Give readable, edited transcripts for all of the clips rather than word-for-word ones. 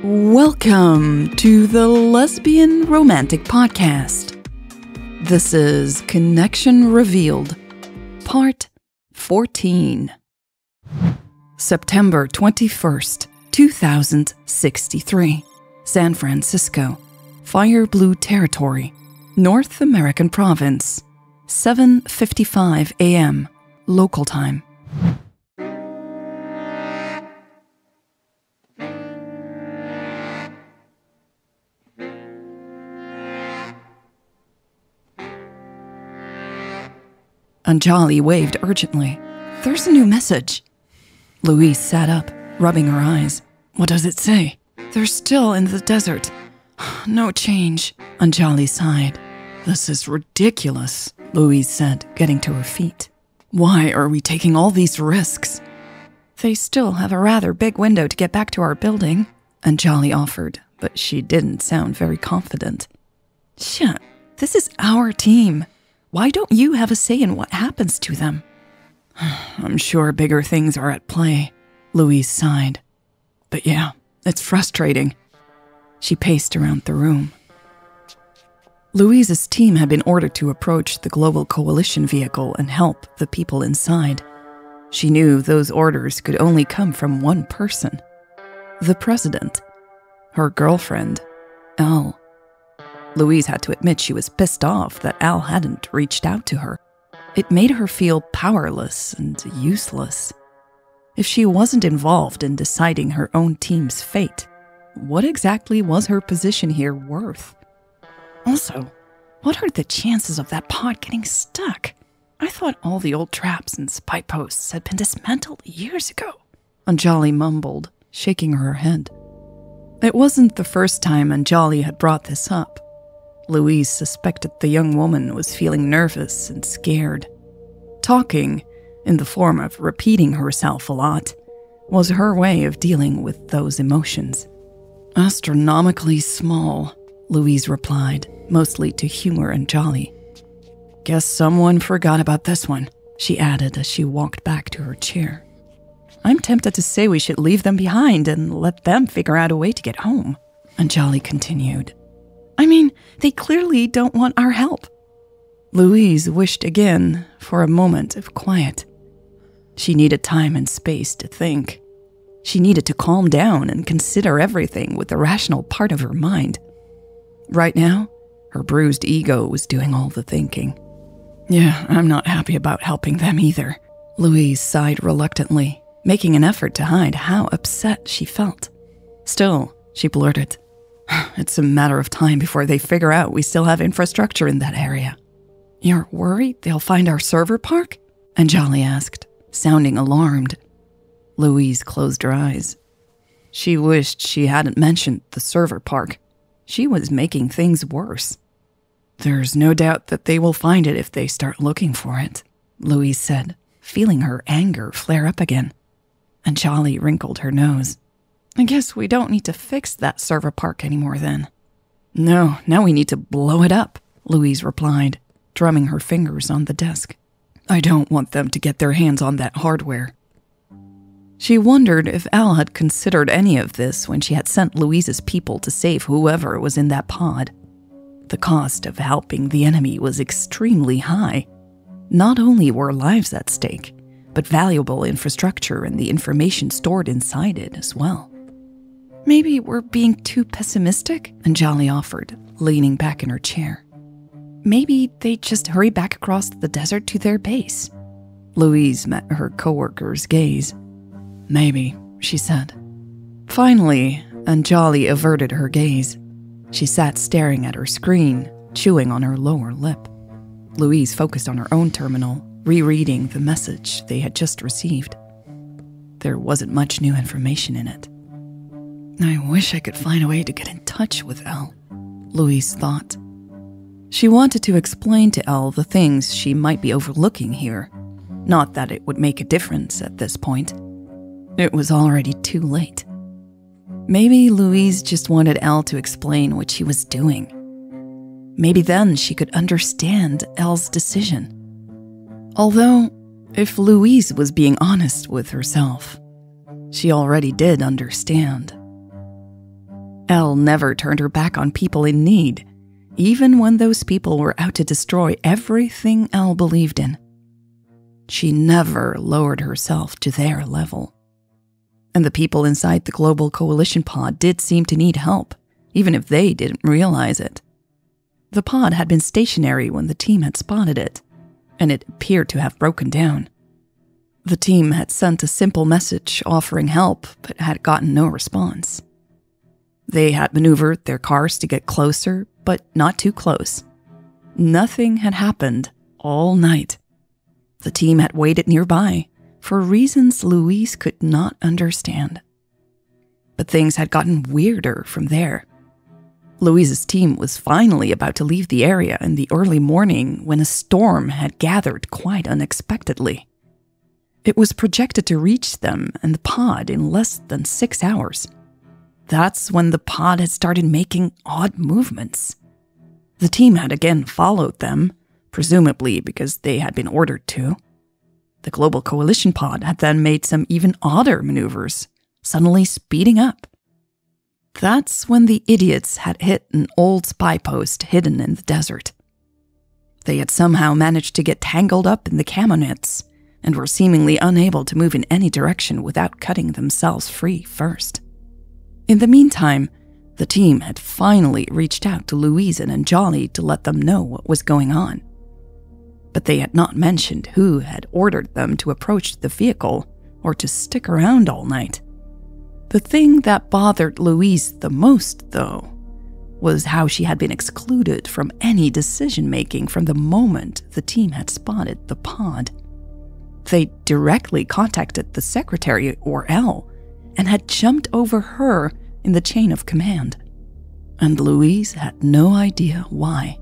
Welcome to the Lesbian Romantic Podcast. This is Connection Revealed, Part 14. September 21st, 2063. San Francisco, Fire Blue Territory, North American Province, 7:55 a.m. local time. Anjali waved urgently. "There's a new message." Louise sat up, rubbing her eyes. "What does it say?" "They're still in the desert. No change." Anjali sighed. "This is ridiculous," Louise said, getting to her feet. "Why are we taking all these risks?" "They still have a rather big window to get back to our building," Anjali offered, but she didn't sound very confident. "Shit, this is our team. Why don't you have a say in what happens to them?" "I'm sure bigger things are at play," Louise sighed. "But yeah, it's frustrating." She paced around the room. Louise's team had been ordered to approach the Global Coalition vehicle and help the people inside. She knew those orders could only come from one person. The president. Her girlfriend, Elle. Louise had to admit she was pissed off that Al hadn't reached out to her. It made her feel powerless and useless. If she wasn't involved in deciding her own team's fate, what exactly was her position here worth? Also, what are the chances of that pod getting stuck? I thought all the old traps and spy posts had been dismantled years ago. Anjali mumbled, shaking her head. It wasn't the first time Anjali had brought this up. Louise suspected the young woman was feeling nervous and scared. Talking, in the form of repeating herself a lot, was her way of dealing with those emotions. "Astronomically small," Louise replied, mostly to humor Anjali. "Guess someone forgot about this one," she added as she walked back to her chair. "I'm tempted to say we should leave them behind and let them figure out a way to get home," Anjali continued. "I mean, they clearly don't want our help." Louise wished again for a moment of quiet. She needed time and space to think. She needed to calm down and consider everything with the rational part of her mind. Right now, her bruised ego was doing all the thinking. "Yeah, I'm not happy about helping them either." Louise sighed reluctantly, making an effort to hide how upset she felt. Still, she blurted, "It's a matter of time before they figure out we still have infrastructure in that area." "You're worried they'll find our server park?" Anjali asked, sounding alarmed. Louise closed her eyes. She wished she hadn't mentioned the server park. She was making things worse. "There's no doubt that they will find it if they start looking for it," Louise said, feeling her anger flare up again. Anjali wrinkled her nose. "I guess we don't need to fix that server park anymore then." "No, now we need to blow it up," Louise replied, drumming her fingers on the desk. "I don't want them to get their hands on that hardware." She wondered if Al had considered any of this when she had sent Louise's people to save whoever was in that pod. The cost of helping the enemy was extremely high. Not only were lives at stake, but valuable infrastructure and the information stored inside it as well. "Maybe we're being too pessimistic," Anjali offered, leaning back in her chair. "Maybe they just hurry back across the desert to their base." Louise met her coworker's gaze. "Maybe," she said. Finally, Anjali averted her gaze. She sat staring at her screen, chewing on her lower lip. Louise focused on her own terminal, rereading the message they had just received. There wasn't much new information in it. "I wish I could find a way to get in touch with Elle," Louise thought. She wanted to explain to Elle the things she might be overlooking here. Not that it would make a difference at this point. It was already too late. Maybe Louise just wanted Elle to explain what she was doing. Maybe then she could understand Elle's decision. Although, if Louise was being honest with herself, she already did understand. Elle never turned her back on people in need, even when those people were out to destroy everything Elle believed in. She never lowered herself to their level. And the people inside the Global Coalition pod did seem to need help, even if they didn't realize it. The pod had been stationary when the team had spotted it, and it appeared to have broken down. The team had sent a simple message offering help, but had gotten no response. They had maneuvered their cars to get closer, but not too close. Nothing had happened all night. The team had waited nearby for reasons Louise could not understand. But things had gotten weirder from there. Louise's team was finally about to leave the area in the early morning when a storm had gathered quite unexpectedly. It was projected to reach them and the pod in less than 6 hours. That's when the pod had started making odd movements. The team had again followed them, presumably because they had been ordered to. The Global Coalition pod had then made some even odder maneuvers, suddenly speeding up. That's when the idiots had hit an old spy post hidden in the desert. They had somehow managed to get tangled up in the camo nets and were seemingly unable to move in any direction without cutting themselves free first. In the meantime, the team had finally reached out to Louise and Anjali to let them know what was going on. But they had not mentioned who had ordered them to approach the vehicle or to stick around all night. The thing that bothered Louise the most, though, was how she had been excluded from any decision-making from the moment the team had spotted the pod. They directly contacted the secretary, or Elle, and had jumped over her in the chain of command. And Louise had no idea why.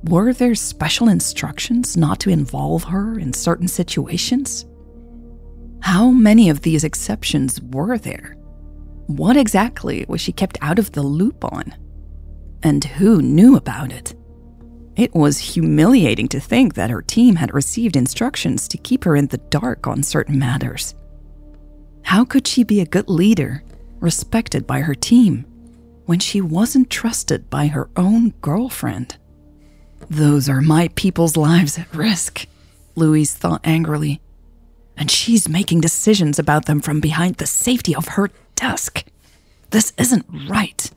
Were there special instructions not to involve her in certain situations? How many of these exceptions were there? What exactly was she kept out of the loop on? And who knew about it? It was humiliating to think that her team had received instructions to keep her in the dark on certain matters. How could she be a good leader, respected by her team, when she wasn't trusted by her own girlfriend? Those are my people's lives at risk, Louise thought angrily. And she's making decisions about them from behind the safety of her desk. This isn't right.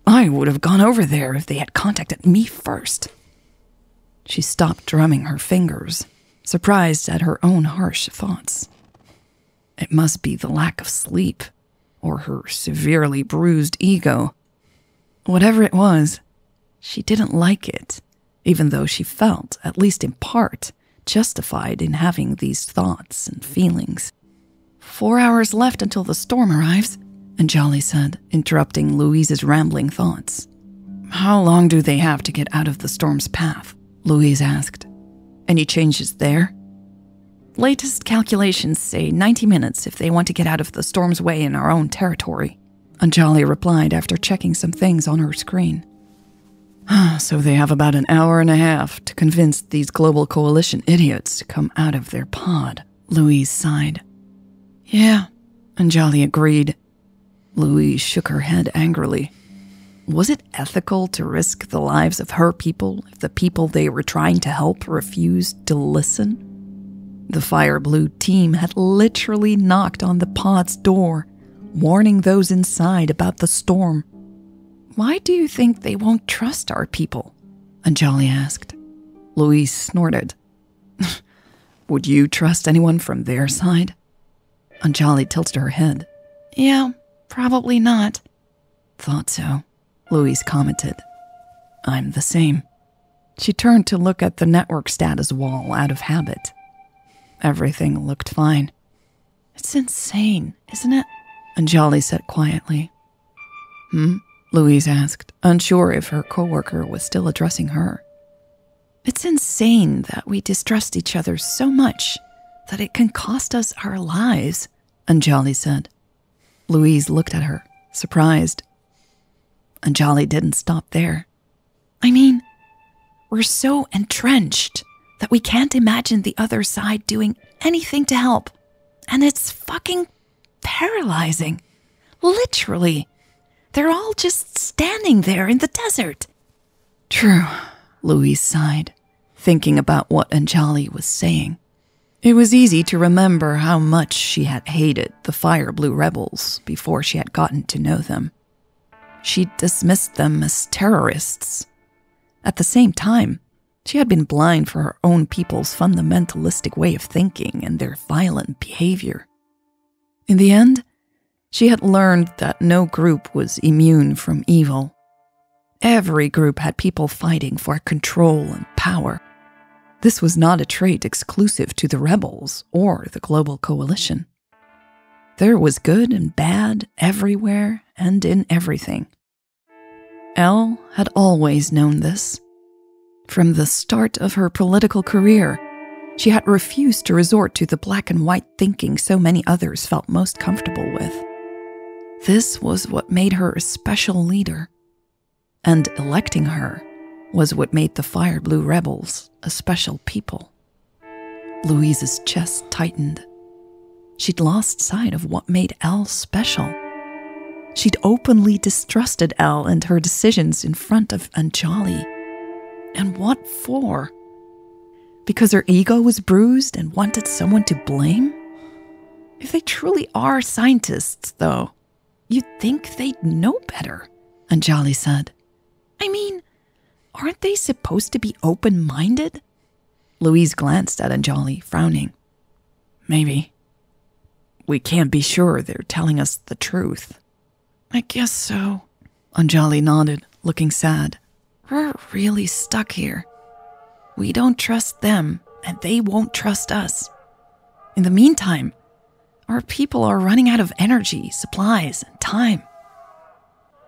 I would have gone over there if they had contacted me first. She stopped drumming her fingers, surprised at her own harsh thoughts. It must be the lack of sleep, or her severely bruised ego. Whatever it was, she didn't like it, even though she felt, at least in part, justified in having these thoughts and feelings. 4 hours left until the storm arrives, Anjali said, interrupting Louise's rambling thoughts. How long do they have to get out of the storm's path? Louise asked. Any changes there? Latest calculations say 90 minutes if they want to get out of the storm's way in our own territory, Anjali replied after checking some things on her screen. So they have about an hour and a half to convince these Global Coalition idiots to come out of their pod, Louise sighed. Yeah, Anjali agreed. Louise shook her head angrily. Was it ethical to risk the lives of her people if the people they were trying to help refused to listen? The Fire Blue team had literally knocked on the pod's door, warning those inside about the storm. Why do you think they won't trust our people? Anjali asked. Louise snorted. Would you trust anyone from their side? Anjali tilted her head. Yeah, probably not. Thought so, Louise commented. I'm the same. She turned to look at the network status wall out of habit. Everything looked fine. It's insane, isn't it? Anjali said quietly. Louise asked, unsure if her coworker was still addressing her. It's insane that we distrust each other so much that it can cost us our lives, Anjali said. Louise looked at her, surprised. Anjali didn't stop there. I mean, we're so entrenched that we can't imagine the other side doing anything to help. And it's fucking paralyzing. Literally. They're all just standing there in the desert. True, Louise sighed, thinking about what Anjali was saying. It was easy to remember how much she had hated the Fire Blue rebels before she had gotten to know them. She dismissed them as terrorists. At the same time, she had been blind for her own people's fundamentalistic way of thinking and their violent behavior. In the end, she had learned that no group was immune from evil. Every group had people fighting for control and power. This was not a trait exclusive to the rebels or the Global Coalition. There was good and bad everywhere and in everything. Elle had always known this. From the start of her political career, she had refused to resort to the black and white thinking so many others felt most comfortable with. This was what made her a special leader, and electing her was what made the Fire Blue rebels a special people. Louise's chest tightened. She'd lost sight of what made Elle special. She'd openly distrusted Elle and her decisions in front of Anjali. And what for? Because her ego was bruised and wanted someone to blame? If they truly are scientists, though, you'd think they'd know better, Anjali said. I mean, aren't they supposed to be open-minded? Louise glanced at Anjali, frowning. Maybe. We can't be sure they're telling us the truth. I guess so. Anjali nodded, looking sad. We're really stuck here. We don't trust them, and they won't trust us. In the meantime, our people are running out of energy, supplies, and time.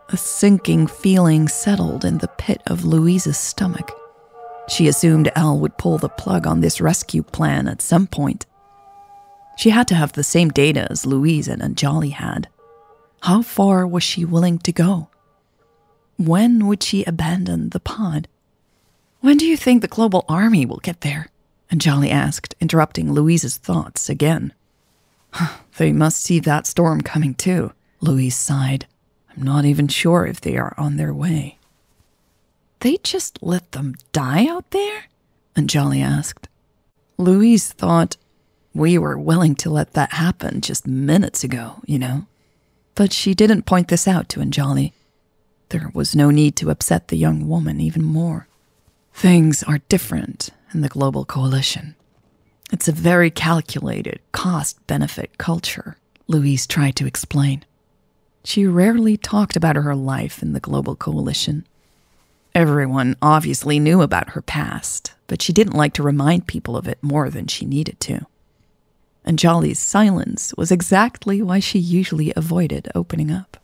A sinking feeling settled in the pit of Louise's stomach. She assumed Elle would pull the plug on this rescue plan at some point. She had to have the same data as Louise and Anjali had. How far was she willing to go? When would she abandon the pod? When do you think the global army will get there? Anjali asked, interrupting Louise's thoughts again. They must see that storm coming too, Louise sighed. I'm not even sure if they are on their way. They just let them die out there? Anjali asked. Louise thought we were willing to let that happen just minutes ago, you know. But she didn't point this out to Anjali. There was no need to upset the young woman even more. Things are different in the Global Coalition. It's a very calculated cost-benefit culture, Louise tried to explain. She rarely talked about her life in the Global Coalition. Everyone obviously knew about her past, but she didn't like to remind people of it more than she needed to. Anjali's silence was exactly why she usually avoided opening up.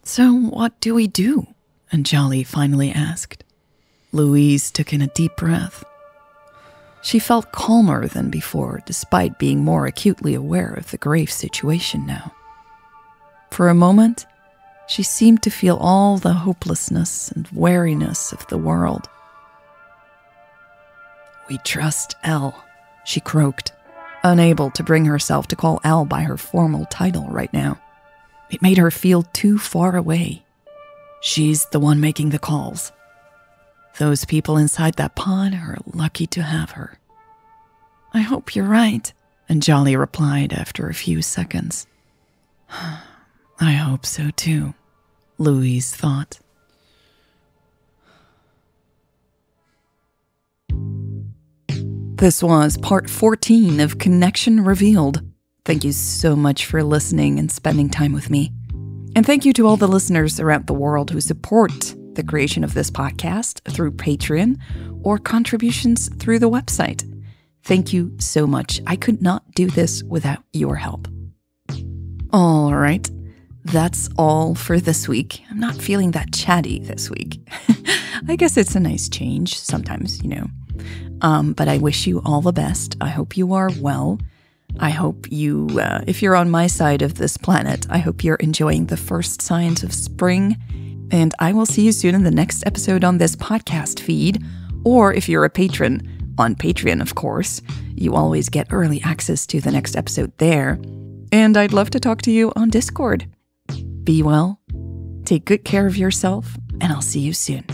So what do we do? Anjali finally asked. Louise took in a deep breath. She felt calmer than before, despite being more acutely aware of the grave situation now. For a moment, she seemed to feel all the hopelessness and weariness of the world. We trust Elle, she croaked, unable to bring herself to call Elle by her formal title right now. It made her feel too far away. She's the one making the calls. Those people inside that pod are lucky to have her. I hope you're right, Anjali replied after a few seconds. I hope so too, Louise thought. This was part 14 of Connection Revealed. Thank you so much for listening and spending time with me. And thank you to all the listeners around the world who support the creation of this podcast through Patreon or contributions through the website. Thank you so much. I could not do this without your help. All right, that's all for this week. I'm not feeling that chatty this week. I guess it's a nice change sometimes, you know. But I wish you all the best. I hope you are well. I hope you, if you're on my side of this planet, I hope you're enjoying the first signs of spring. And I will see you soon in the next episode on this podcast feed. Or if you're a patron, on Patreon, of course, you always get early access to the next episode there. And I'd love to talk to you on Discord. Be well, Take good care of yourself, and I'll see you soon.